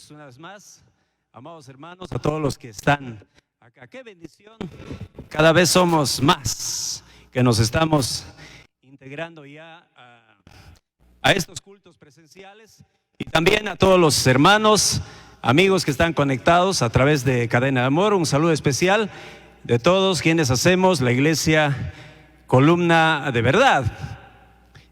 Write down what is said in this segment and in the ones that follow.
Dios una vez más, amados hermanos, a todos los que están acá. Qué bendición, cada vez somos más que nos estamos integrando ya a estos cultos presenciales, y también a todos los hermanos, amigos que están conectados a través de Cadena de Amor. Un saludo especial de todos quienes hacemos la iglesia Columna de Verdad.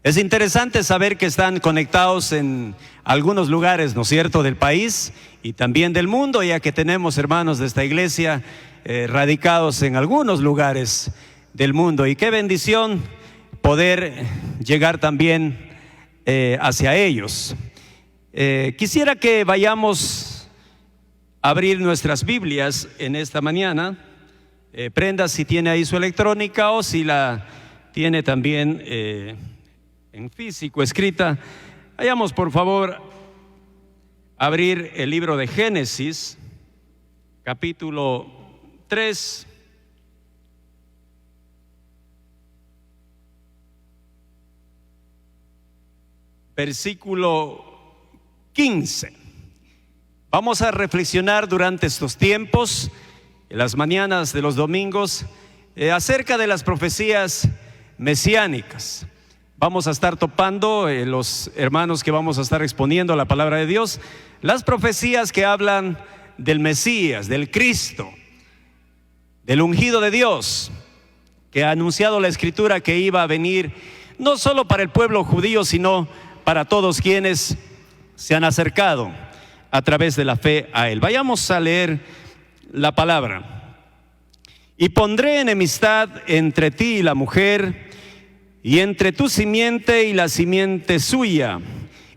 Es interesante saber que están conectados en algunos lugares, ¿no es cierto?, del país y también del mundo, ya que tenemos hermanos de esta iglesia radicados en algunos lugares del mundo. Y qué bendición poder llegar también hacia ellos. Quisiera que vayamos a abrir nuestras Biblias en esta mañana. Prenda si tiene ahí su electrónica o si la tiene también en físico, escrita. Vayamos por favor a abrir el libro de Génesis, capítulo 3. Versículo 15. Vamos a reflexionar durante estos tiempos, en las mañanas de los domingos, acerca de las profecías mesiánicas. Vamos a estar topando, los hermanos que vamos a estar exponiendo la palabra de Dios, las profecías que hablan del Mesías, del Cristo, del ungido de Dios, que ha anunciado la Escritura que iba a venir no solo para el pueblo judío, sino para todos quienes se han acercado a través de la fe a Él. Vayamos a leer la palabra. Y pondré enemistad entre ti y la mujer, y entre tu simiente y la simiente suya.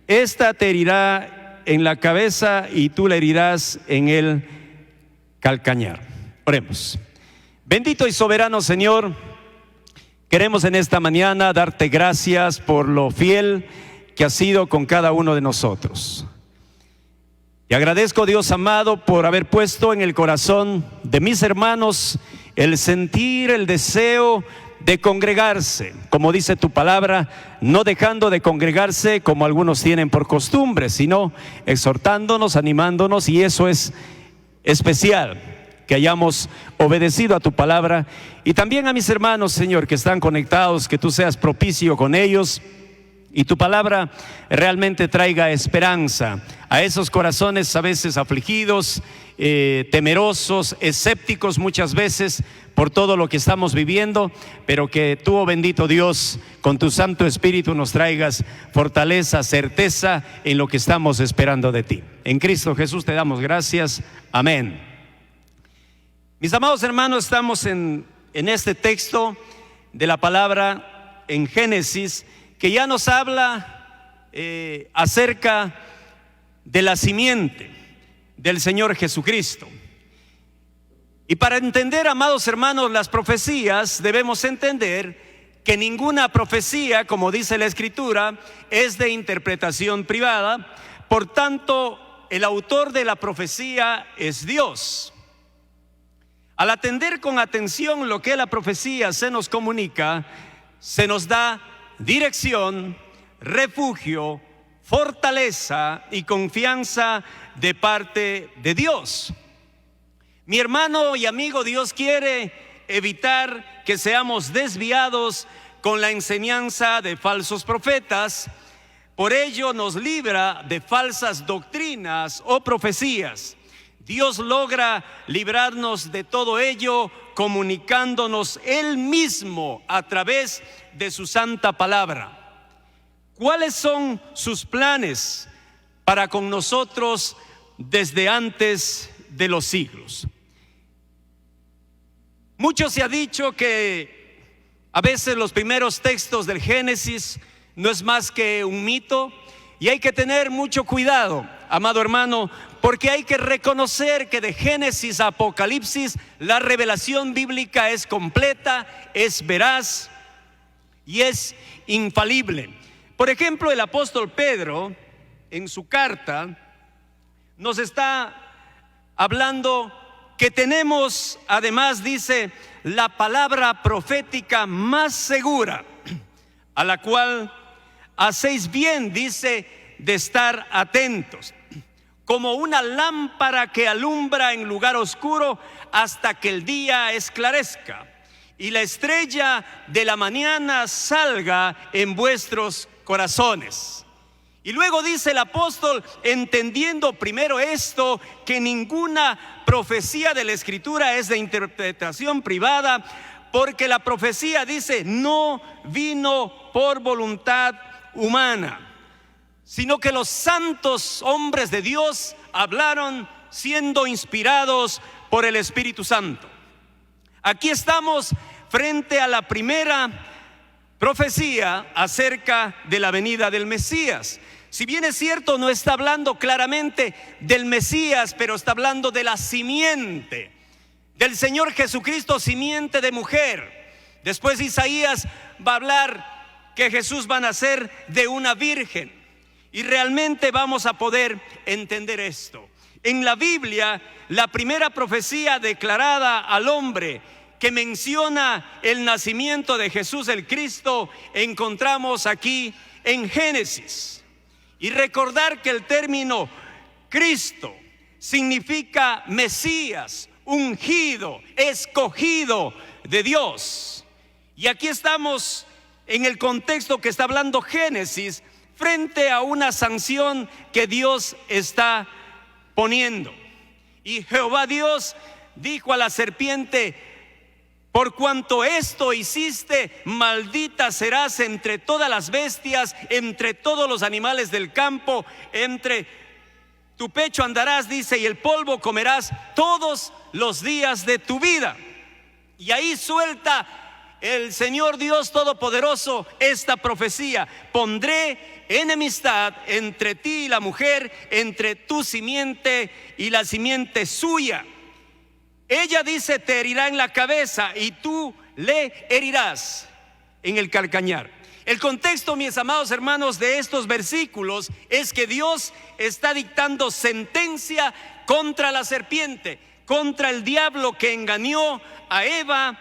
Esta te herirá en la cabeza y tú le herirás en el calcañar. Oremos. Bendito y soberano Señor, queremos en esta mañana darte gracias por lo fiel que has sido con cada uno de nosotros. Y agradezco, Dios amado, por haber puesto en el corazón de mis hermanos el sentir, el deseo de congregarse, como dice tu palabra, no dejando de congregarse como algunos tienen por costumbre, sino exhortándonos, animándonos, y eso es especial, que hayamos obedecido a tu palabra. Y también a mis hermanos, Señor, que están conectados, que tú seas propicio con ellos y tu palabra realmente traiga esperanza a esos corazones a veces afligidos, temerosos, escépticos muchas veces por todo lo que estamos viviendo, pero que tú, oh bendito Dios, con tu Santo Espíritu nos traigas fortaleza, certeza en lo que estamos esperando de ti. En Cristo Jesús te damos gracias. Amén. Mis amados hermanos, estamos en este texto de la palabra en Génesis, que ya nos habla acerca de la simiente del Señor Jesucristo. Y para entender, amados hermanos, las profecías, debemos entender que ninguna profecía, como dice la Escritura, es de interpretación privada. Por tanto, el autor de la profecía es Dios. Al atender con atención lo que la profecía se nos comunica, se nos da dirección, refugio, fortaleza y confianza de parte de Dios. Mi hermano y amigo, Dios quiere evitar que seamos desviados con la enseñanza de falsos profetas. Por ello nos libra de falsas doctrinas o profecías. Dios logra librarnos de todo ello comunicándonos Él mismo a través de su santa palabra. ¿Cuáles son sus planes para con nosotros desde antes de los siglos? Mucho se ha dicho que a veces los primeros textos del Génesis no es más que un mito, y hay que tener mucho cuidado, amado hermano, porque hay que reconocer que de Génesis a Apocalipsis la revelación bíblica es completa, es veraz y es infalible. Por ejemplo, el apóstol Pedro en su carta nos está hablando que tenemos, además dice, la palabra profética más segura, a la cual hacéis bien, dice, de estar atentos. como una lámpara que alumbra en lugar oscuro hasta que el día esclarezca y la estrella de la mañana salga en vuestros corazones. Y luego dice el apóstol, entendiendo primero esto, que ninguna profecía de la Escritura es de interpretación privada, porque la profecía, dice, no vino por voluntad humana, sino que los santos hombres de Dios hablaron siendo inspirados por el Espíritu Santo. Aquí estamos frente a la primera profecía acerca de la venida del Mesías. Si bien es cierto, no está hablando claramente del Mesías, pero está hablando de la simiente del Señor Jesucristo, simiente de mujer. Después Isaías va a hablar que Jesús va a nacer de una virgen. Y realmente vamos a poder entender esto. En la Biblia, la primera profecía declarada al hombre que menciona el nacimiento de Jesús el Cristo, encontramos aquí en Génesis. Y recordar que el término Cristo significa Mesías, ungido, escogido de Dios. Y aquí estamos en el contexto que está hablando Génesis, frente a una sanción que Dios está poniendo. Y Jehová Dios dijo a la serpiente: por cuanto esto hiciste, maldita serás entre todas las bestias, entre todos los animales del campo, entre tu pecho andarás, dice, y el polvo comerás todos los días de tu vida. Y ahí suelta el Señor Dios Todopoderoso esta profecía: pondré enemistad entre ti y la mujer, entre tu simiente y la simiente suya. Ella, dice, te herirá en la cabeza y tú le herirás en el calcañar. El contexto, mis amados hermanos, de estos versículos es que Dios está dictando sentencia contra la serpiente, contra el diablo que engañó a Eva,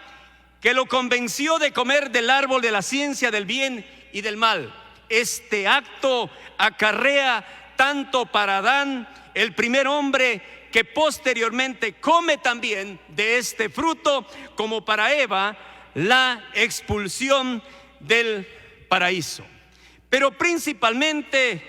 que lo convenció de comer del árbol de la ciencia del bien y del mal. Este acto acarrea tanto para Adán, el primer hombre, que posteriormente come también de este fruto, como para Eva, la expulsión del paraíso. Pero principalmente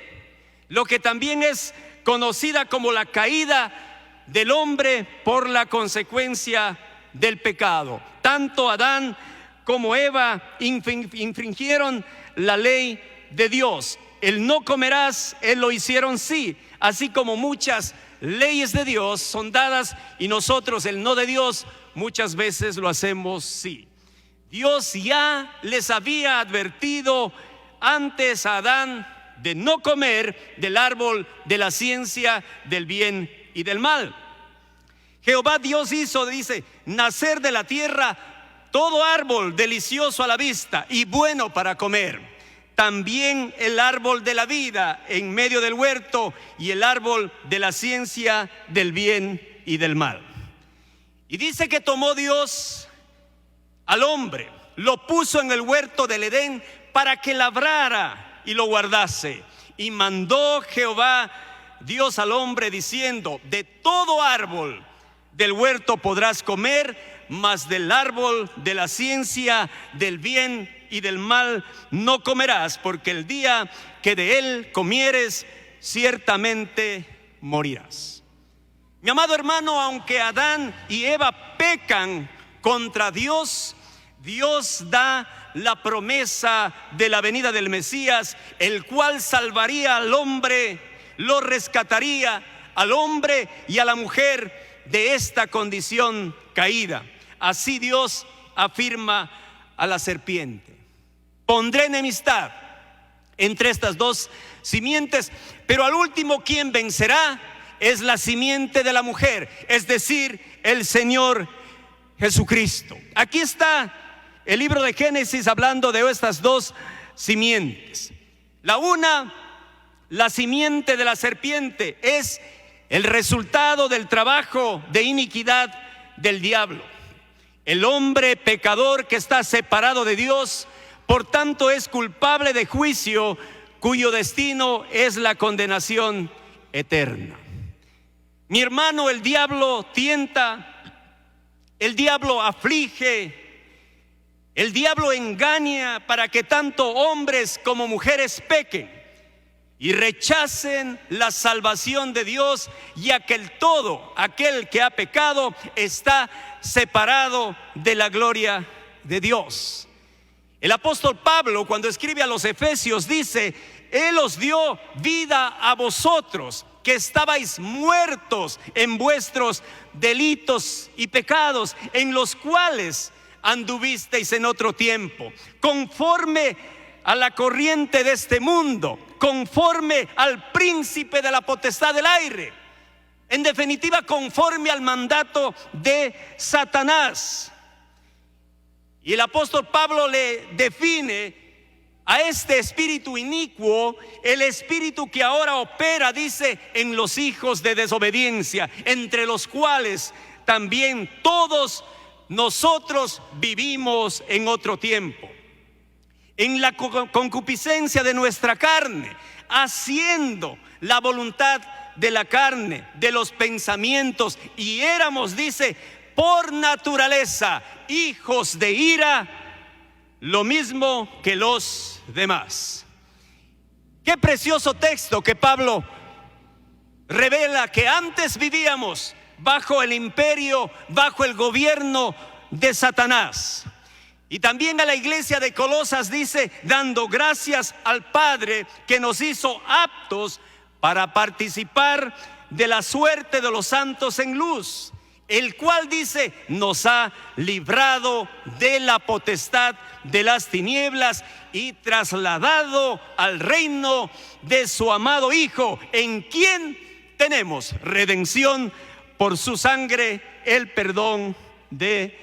lo que también es conocida como la caída del hombre por la consecuencia del pecado. Tanto Adán como Eva infringieron la ley de Dios. El no comerás, él lo hicieron sí, así como muchas leyes de Dios son dadas y nosotros el no de Dios muchas veces lo hacemos sí. Dios ya les había advertido antes a Adán de no comer del árbol de la ciencia del bien y del mal. Jehová Dios hizo, dice, nacer de la tierra todo árbol delicioso a la vista y bueno para comer. También el árbol de la vida en medio del huerto y el árbol de la ciencia del bien y del mal. Y dice que tomó Dios al hombre, lo puso en el huerto del Edén para que labrara y lo guardase. Y mandó Jehová Dios al hombre diciendo: de todo árbol del huerto podrás comer, mas del árbol de la ciencia del bien y del mal no comerás, porque el día que de él comieres, ciertamente morirás. Mi amado hermano, aunque Adán y Eva pecan contra Dios, Dios da la promesa de la venida del Mesías, el cual salvaría al hombre, lo rescataría al hombre y a la mujer de esta condición caída. Así Dios afirma a la serpiente: pondré enemistad entre estas dos simientes, pero al último quien vencerá es la simiente de la mujer, es decir, el Señor Jesucristo. Aquí está el libro de Génesis hablando de estas dos simientes. La una, la simiente de la serpiente, es el resultado del trabajo de iniquidad del diablo. El hombre pecador que está separado de Dios, por tanto es culpable de juicio, cuyo destino es la condenación eterna. Mi hermano, el diablo tienta, el diablo aflige, el diablo engaña para que tanto hombres como mujeres pequen y rechacen la salvación de Dios, ya que aquel que ha pecado está separado de la gloria de Dios. El apóstol Pablo, cuando escribe a los Efesios, dice: Él os dio vida a vosotros, que estabais muertos en vuestros delitos y pecados, en los cuales anduvisteis en otro tiempo, conforme a la corriente de este mundo, conforme al príncipe de la potestad del aire, en definitiva, conforme al mandato de Satanás. Y el apóstol Pablo le define a este espíritu inicuo, el espíritu que ahora opera, dice, en los hijos de desobediencia, entre los cuales también todos nosotros vivimos en otro tiempo, en la concupiscencia de nuestra carne, haciendo la voluntad de la carne, de los pensamientos, y éramos, dice, por naturaleza hijos de ira, lo mismo que los demás. Qué precioso texto que Pablo revela, que antes vivíamos bajo el imperio, bajo el gobierno de Satanás. Y también a la iglesia de Colosas dice: dando gracias al Padre que nos hizo aptos para participar de la suerte de los santos en luz, el cual, dice, nos ha librado de la potestad de las tinieblas y trasladado al reino de su amado Hijo, en quien tenemos redención por su sangre, el perdón de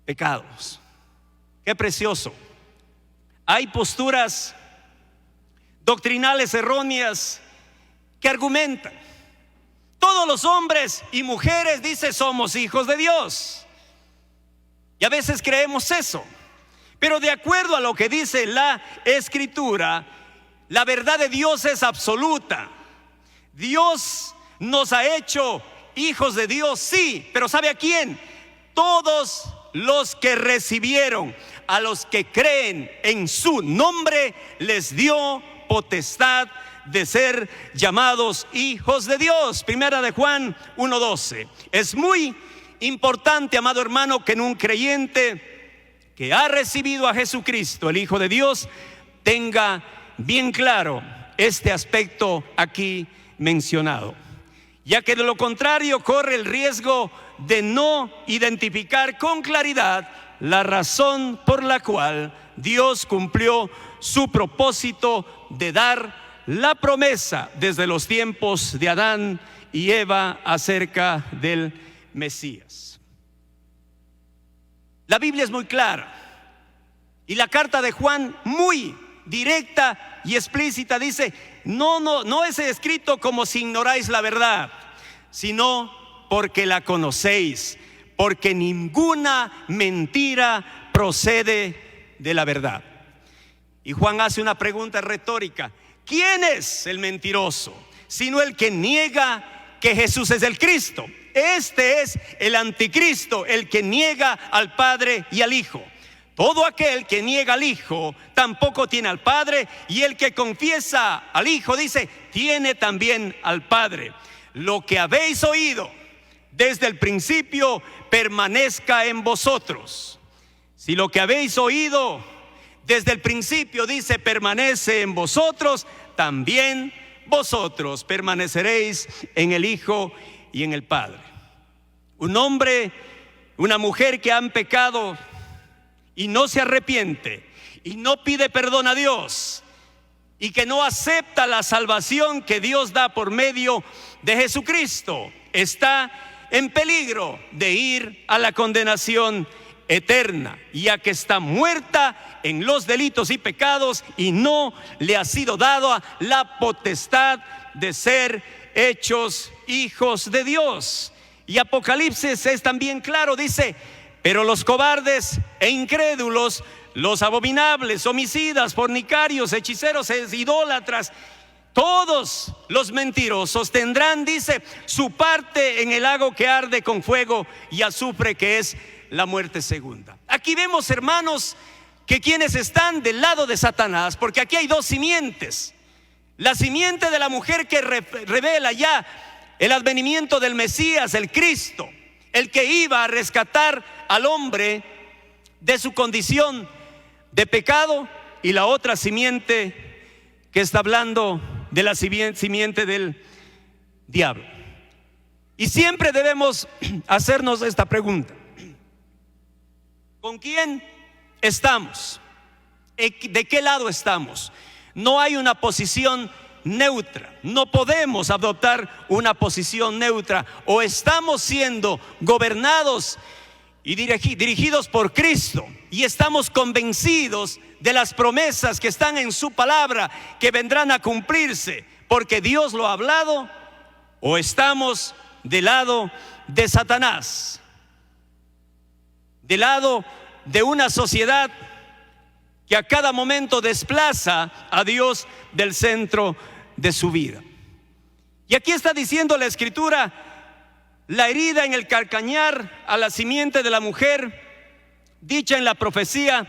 pecados. Qué precioso. Hay posturas doctrinales erróneas que argumentan: todos los hombres y mujeres, dice, somos hijos de Dios. Y a veces creemos eso. Pero de acuerdo a lo que dice la Escritura, la verdad de Dios es absoluta. Dios nos ha hecho hijos de Dios, sí, pero ¿sabe a quién? Todos los que recibieron, a los que creen en su nombre, les dio potestad de ser llamados hijos de Dios. Primera de Juan 1:12. Es muy importante, amado hermano, que en un creyente que ha recibido a Jesucristo, el Hijo de Dios, tenga bien claro este aspecto aquí mencionado, ya que de lo contrario corre el riesgo de no identificar con claridad la razón por la cual Dios cumplió su propósito de dar la promesa desde los tiempos de Adán y Eva acerca del Mesías. La Biblia es muy clara y la carta de Juan muy directa y explícita. Dice: no es escrito como si ignoráis la verdad, sino porque la conocéis, porque ninguna mentira procede de la verdad. Y Juan hace una pregunta retórica: ¿quién es el mentiroso? Sino el que niega que Jesús es el Cristo. Este es el anticristo, el que niega al Padre y al Hijo. Todo aquel que niega al Hijo tampoco tiene al Padre, y el que confiesa al Hijo, dice, tiene también al Padre. Lo que habéis oído desde el principio permanezca en vosotros. Si lo que habéis oído desde el principio, dice, permanece en vosotros, también vosotros permaneceréis en el Hijo y en el Padre. Un hombre, una mujer que han pecado y no se arrepiente y no pide perdón a Dios y que no acepta la salvación que Dios da por medio de Jesucristo, está en peligro de ir a la condenación eterna, ya que está muerta en los delitos y pecados y no le ha sido dada la potestad de ser hechos hijos de Dios. Y Apocalipsis es también claro, dice: pero los cobardes e incrédulos, los abominables, homicidas, fornicarios, hechiceros, idólatras, Todos los mentirosos tendrán, dice, su parte en el lago que arde con fuego y azufre, que es la muerte segunda. Aquí vemos, hermanos, que quienes están del lado de Satanás, porque aquí hay dos simientes. La simiente de la mujer que revela ya el advenimiento del Mesías, el Cristo, el que iba a rescatar al hombre de su condición de pecado, y la otra simiente que está hablando de la simiente del diablo. Y siempre debemos hacernos esta pregunta: ¿con quién estamos? ¿De qué lado estamos? No hay una posición neutra. No podemos adoptar una posición neutra. O estamos siendo gobernados y dirigidos por Cristo, y estamos convencidos de las promesas que están en su palabra, que vendrán a cumplirse porque Dios lo ha hablado, o estamos del lado de Satanás, del lado de una sociedad que a cada momento desplaza a Dios del centro de su vida. Y aquí está diciendo la Escritura: la herida en el calcañar a la simiente de la mujer, dicha en la profecía,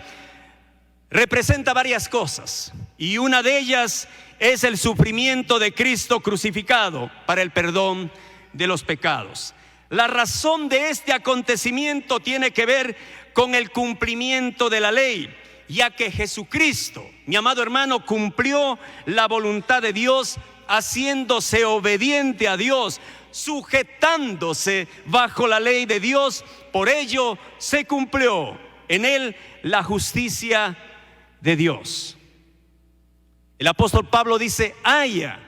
representa varias cosas, y una de ellas es el sufrimiento de Cristo crucificado para el perdón de los pecados. La razón de este acontecimiento tiene que ver con el cumplimiento de la ley, ya que Jesucristo, mi amado hermano, cumplió la voluntad de Dios, haciéndose obediente a Dios, sujetándose bajo la ley de Dios. Por ello se cumplió en él la justicia de Dios. El apóstol Pablo dice: haya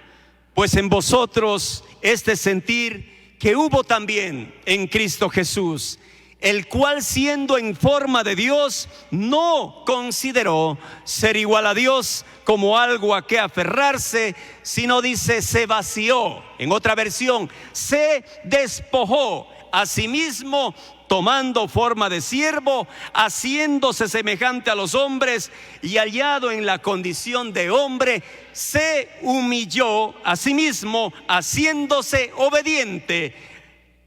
pues en vosotros este sentir que hubo también en Cristo Jesús, el cual, siendo en forma de Dios, no consideró ser igual a Dios como algo a que aferrarse, sino, dice, se vació. En otra versión, se despojó a sí mismo, tomando forma de siervo, haciéndose semejante a los hombres, y hallado en la condición de hombre, se humilló a sí mismo, haciéndose obediente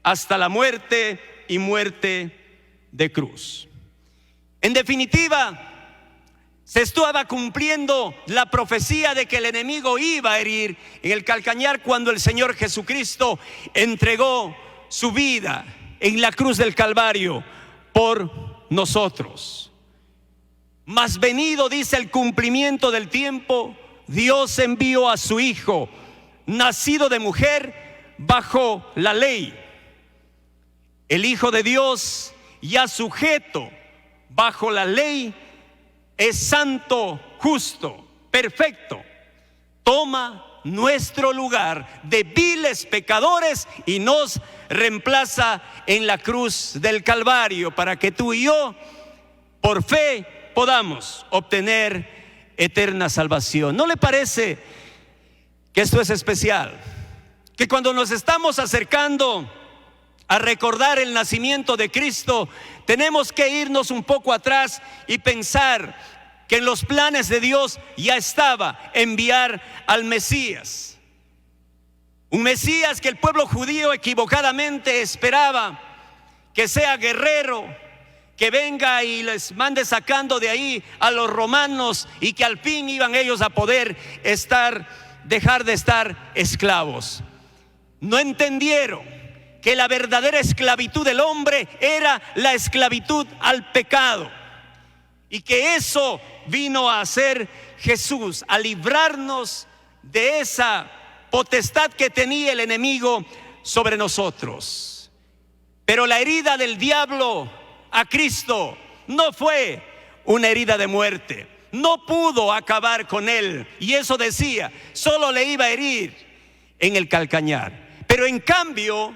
hasta la muerte, y muerte de cruz. En definitiva, se estaba cumpliendo la profecía de que el enemigo iba a herir en el calcañar cuando el Señor Jesucristo entregó su vida en la cruz del Calvario por nosotros. Mas venido, dice, el cumplimiento del tiempo, Dios envió a su Hijo, nacido de mujer, bajo la ley. El Hijo de Dios, ya sujeto bajo la ley, es santo, justo, perfecto. Toma nuestro lugar de viles pecadores y nos reemplaza en la cruz del Calvario, para que tú y yo, por fe, podamos obtener eterna salvación. ¿No le parece que esto es especial? Que cuando nos estamos acercando a recordar el nacimiento de Cristo, tenemos que irnos un poco atrás y pensar que en los planes de Dios ya estaba enviar al Mesías. Un Mesías que el pueblo judío equivocadamente esperaba que sea guerrero, que venga y les mande sacando de ahí a los romanos, y que al fin iban ellos a poder dejar de estar esclavos. No entendieron que la verdadera esclavitud del hombre era la esclavitud al pecado, y que eso vino a hacer Jesús, a librarnos de esa potestad que tenía el enemigo sobre nosotros. Pero la herida del diablo a Cristo no fue una herida de muerte, no pudo acabar con él, y eso decía, solo le iba a herir en el calcañar. Pero en cambio,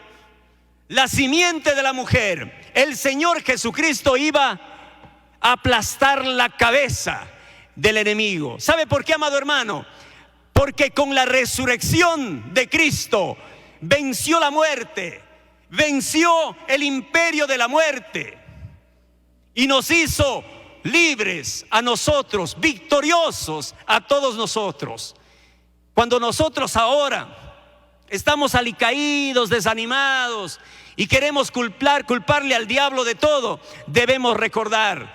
la simiente de la mujer, el Señor Jesucristo, iba a aplastar la cabeza del enemigo. ¿Sabe por qué, amado hermano? Porque con la resurrección de Cristo venció la muerte, venció el imperio de la muerte, y nos hizo libres a nosotros, victoriosos a todos nosotros. Cuando nosotros ahora estamos alicaídos, desanimados y queremos culparle al diablo de todo, debemos recordar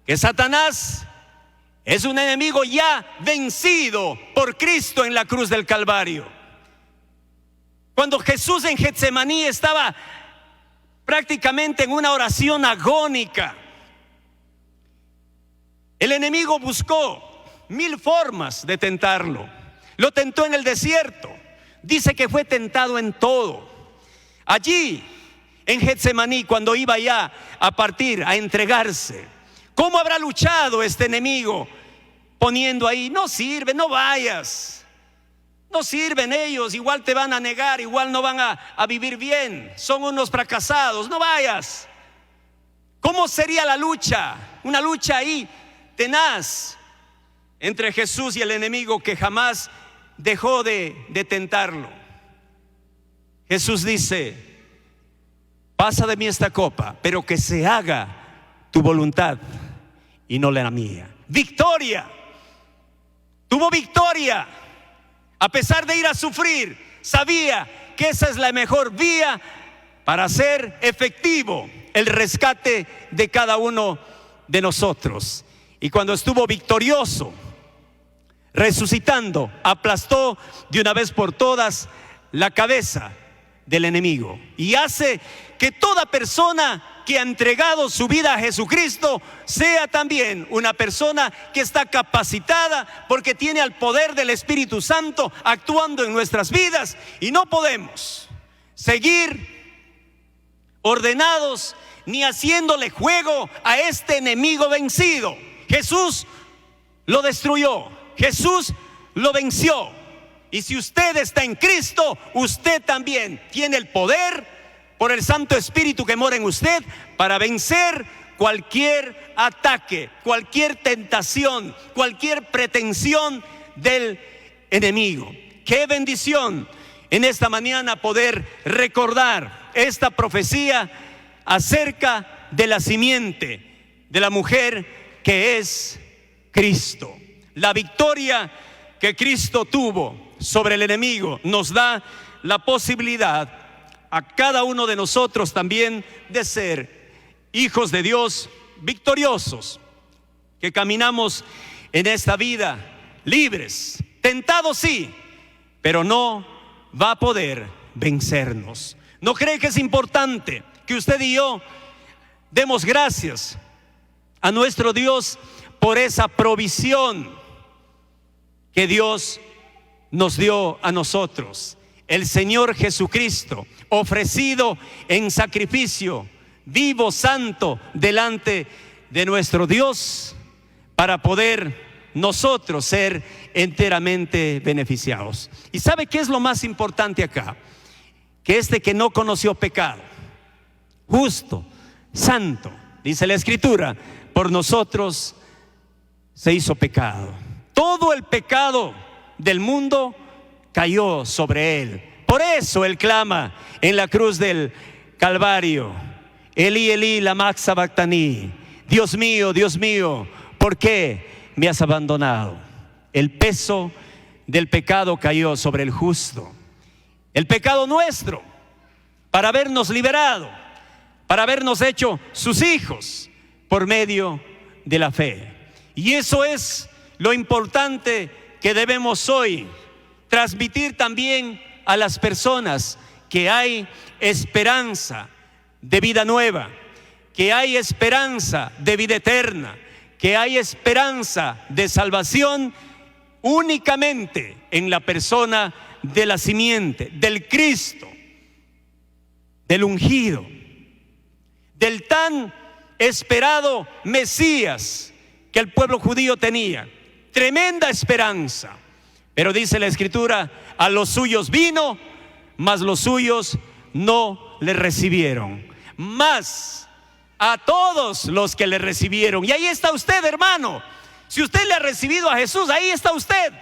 que Satanás es un enemigo ya vencido por Cristo en la cruz del Calvario. Cuando Jesús en Getsemaní estaba prácticamente en una oración agónica, el enemigo buscó 1000 formas de tentarlo. Lo tentó en el desierto. Dice que fue tentado en todo. Allí en Getsemaní, cuando iba ya a partir, a entregarse, ¿cómo habrá luchado este enemigo? Poniendo ahí: no sirve, no vayas, no sirven ellos, igual te van a negar, igual no van a vivir bien, son unos fracasados, no vayas. ¿Cómo sería la lucha? Una lucha ahí tenaz entre Jesús y el enemigo, que jamás dejó de tentarlo. Jesús dice: pasa de mí esta copa, pero que se haga tu voluntad y no la mía. Victoria. Tuvo victoria. A pesar de ir a sufrir, sabía que esa es la mejor vía para hacer efectivo el rescate de cada uno de nosotros. Y cuando estuvo victorioso, resucitando, aplastó de una vez por todas la cabeza del enemigo, y hace que toda persona que ha entregado su vida a Jesucristo sea también una persona que está capacitada, porque tiene al poder del Espíritu Santo actuando en nuestras vidas, y no podemos seguir ordenados ni haciéndole juego a este enemigo vencido. Jesús lo destruyó, Jesús lo venció. Y si usted está en Cristo, usted también tiene el poder, por el Santo Espíritu que mora en usted, para vencer cualquier ataque, cualquier tentación, cualquier pretensión del enemigo. Qué bendición en esta mañana poder recordar esta profecía acerca de la simiente de la mujer que es Cristo. La victoria que Cristo tuvo sobre el enemigo nos da la posibilidad a cada uno de nosotros también de ser hijos de Dios victoriosos, que caminamos en esta vida libres, tentados sí, pero no va a poder vencernos. ¿No cree que es importante que usted y yo demos gracias a nuestro Dios por esa provisión que Dios nos dio a nosotros? El Señor Jesucristo, ofrecido en sacrificio vivo, santo, delante de nuestro Dios, para poder nosotros ser enteramente beneficiados. ¿Y sabe qué es lo más importante acá? Que que no conoció pecado, justo, santo, dice la Escritura, por nosotros se hizo pecado. Todo el pecado del mundo cayó sobre él. Por eso él clama en la cruz del Calvario: Elí, Elí, lama sabactani. Dios mío, ¿por qué me has abandonado? El peso del pecado cayó sobre el justo. El pecado nuestro, para habernos liberado, para habernos hecho sus hijos por medio de la fe. Y eso es lo importante que debemos hoy transmitir también a las personas: que hay esperanza de vida nueva, que hay esperanza de vida eterna, que hay esperanza de salvación únicamente en la persona de la simiente, del Cristo, del ungido, del tan esperado Mesías que el pueblo judío tenía. Tremenda esperanza. Pero dice la Escritura: a los suyos vino, mas los suyos no le recibieron. Mas a todos los que le recibieron. Y ahí está usted, hermano. Si usted le ha recibido a Jesús, ahí está usted.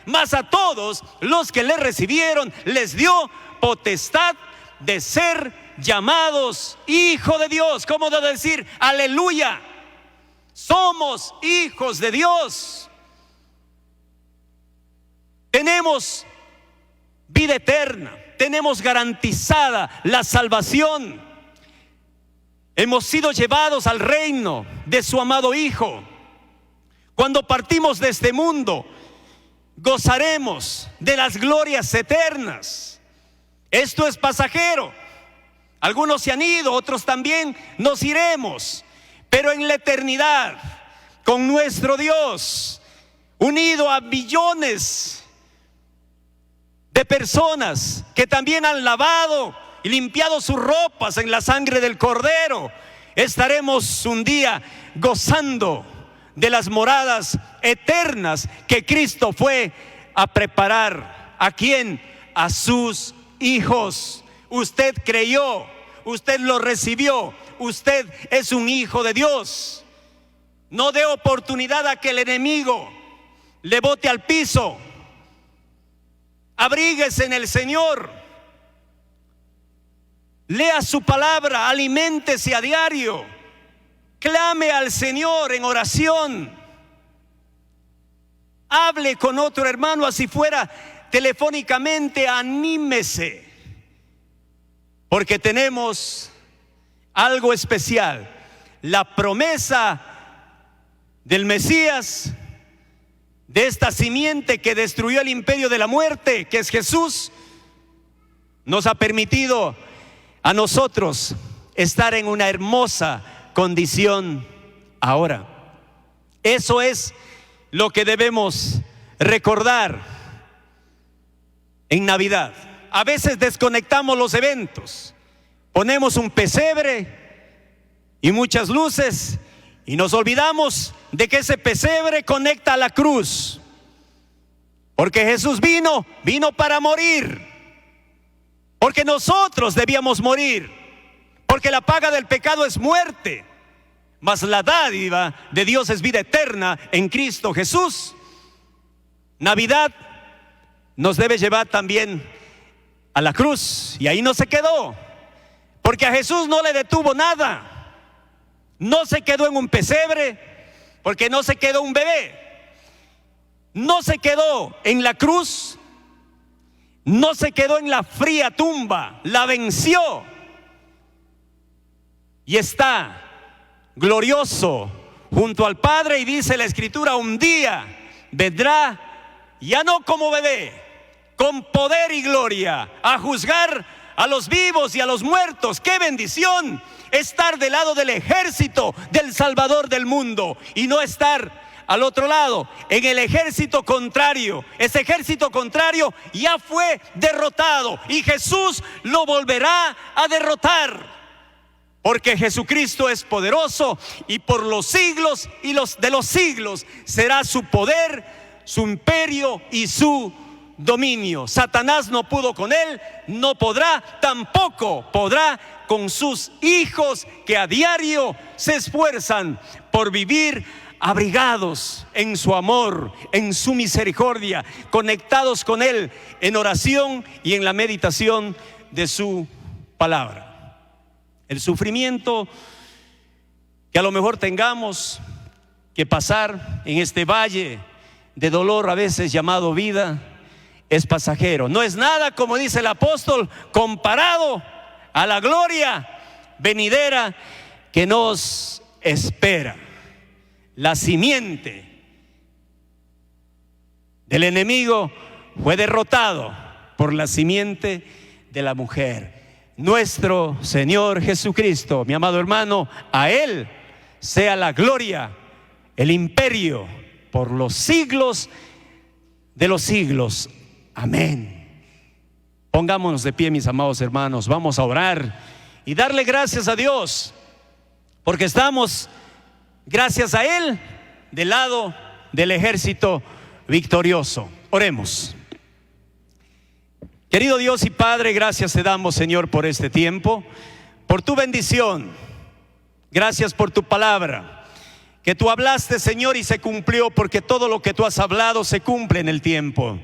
Mas a todos los que le recibieron, les dio potestad de ser llamados hijo de Dios. ¿Cómo debo decir? Aleluya. Somos hijos de Dios. tenemos vida eterna, tenemos garantizada la salvación. Hemos sido llevados al reino de su amado Hijo. Cuando partimos de este mundo, gozaremos de las glorias eternas. Esto es pasajero. Algunos se han ido, otros también nos iremos. Pero en la eternidad, con nuestro Dios, unido a billones de personas que también han lavado y limpiado sus ropas en la sangre del Cordero, estaremos un día gozando de las moradas eternas que Cristo fue a preparar. ¿A quién? A sus hijos. Usted creyó, usted lo recibió, usted es un hijo de Dios. No dé oportunidad a que el enemigo le bote al piso. Abríguese en el Señor. Lea su palabra, aliméntese a diario. Clame al Señor en oración. Hable con otro hermano, así fuera telefónicamente, anímese. Porque tenemos algo especial. La promesa del Mesías, de esta simiente que destruyó el imperio de la muerte, que es Jesús, nos ha permitido a nosotros estar en una hermosa condición ahora. Eso es lo que debemos recordar en Navidad. A veces desconectamos los eventos, ponemos un pesebre y muchas luces y nos olvidamos de que ese pesebre conecta a la cruz. Porque Jesús vino para morir. Porque nosotros debíamos morir. Porque la paga del pecado es muerte, mas la dádiva de Dios es vida eterna en Cristo Jesús. Navidad nos debe llevar también a la cruz, y ahí no se quedó, porque a Jesús no le detuvo nada. No se quedó en un pesebre, porque no se quedó un bebé. No se quedó en la cruz, no se quedó en la fría tumba, la venció y está glorioso junto al Padre. Y dice la Escritura, un día vendrá ya no como bebé, con poder y gloria, a juzgar a los vivos y a los muertos. ¡Qué bendición! Estar del lado del ejército del Salvador del mundo y no estar al otro lado, en el ejército contrario. Ese ejército contrario ya fue derrotado y Jesús lo volverá a derrotar, porque Jesucristo es poderoso y por los siglos y de los siglos será su poder, su imperio y su dominio. Satanás no pudo con él, no podrá, tampoco podrá con sus hijos que a diario se esfuerzan por vivir abrigados en su amor, en su misericordia, conectados con él en oración y en la meditación de su palabra. El sufrimiento que a lo mejor tengamos que pasar en este valle de dolor, a veces llamado vida, es pasajero. No es nada, como dice el apóstol, comparado a la gloria venidera que nos espera. La simiente del enemigo fue derrotado por la simiente de la mujer. Nuestro Señor Jesucristo, mi amado hermano, a Él sea la gloria, el imperio por los siglos de los siglos. Amén. Pongámonos de pie, mis amados hermanos. Vamos a orar y darle gracias a Dios, porque estamos, gracias a Él, del lado del ejército victorioso. Oremos. Querido Dios y Padre, gracias te damos, Señor, por este tiempo, por tu bendición. Gracias por tu palabra, que tú hablaste, Señor, y se cumplió, porque todo lo que tú has hablado se cumple en el tiempo.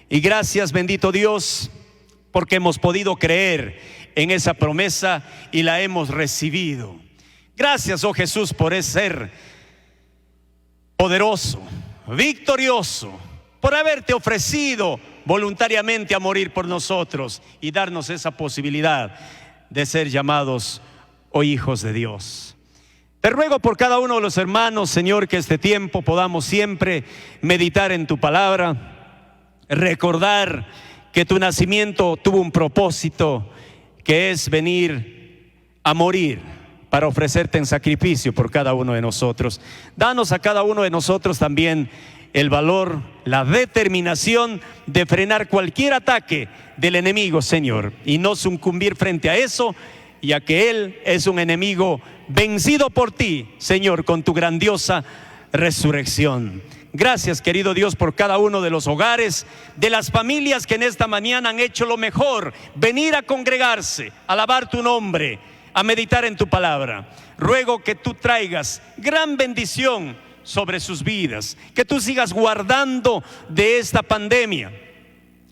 Y gracias, bendito Dios, porque hemos podido creer en esa promesa y la hemos recibido. Gracias, oh Jesús, por ser poderoso, victorioso, por haberte ofrecido voluntariamente a morir por nosotros y darnos esa posibilidad de ser llamados hijos de Dios. Te ruego por cada uno de los hermanos, Señor, que este tiempo podamos siempre meditar en tu palabra, recordar que tu nacimiento tuvo un propósito, que es venir a morir para ofrecerte en sacrificio por cada uno de nosotros. Danos a cada uno de nosotros también el valor, la determinación de frenar cualquier ataque del enemigo, Señor, y no sucumbir frente a eso, ya que Él es un enemigo vencido por ti, Señor, con tu grandiosa resurrección. Gracias, querido Dios, por cada uno de los hogares, de las familias que en esta mañana han hecho lo mejor, venir a congregarse, a alabar tu nombre, a meditar en tu palabra. Ruego que tú traigas gran bendición sobre sus vidas, que tú sigas guardando de esta pandemia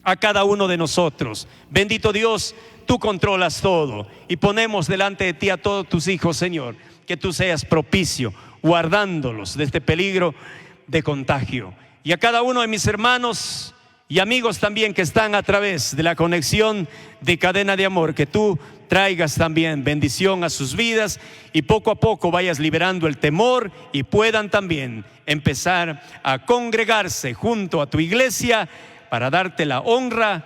a cada uno de nosotros. Bendito Dios, tú controlas todo y ponemos delante de ti a todos tus hijos, Señor, que tú seas propicio, guardándolos de este peligro de contagio. Y a cada uno de mis hermanos y amigos también que están a través de la conexión de Cadena de Amor, que tú traigas también bendición a sus vidas y poco a poco vayas liberando el temor y puedan también empezar a congregarse junto a tu iglesia para darte la honra,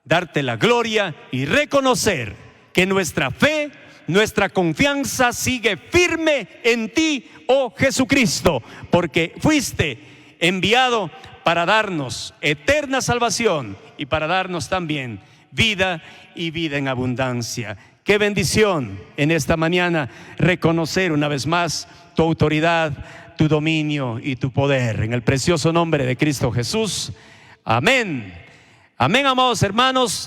darte la gloria y reconocer que nuestra fe, nuestra confianza sigue firme en ti, oh Jesucristo, porque fuiste enviado para darnos eterna salvación y para darnos también vida y vida en abundancia. Qué bendición en esta mañana reconocer una vez más tu autoridad, tu dominio y tu poder. En el precioso nombre de Cristo Jesús. Amén. Amén, amados hermanos.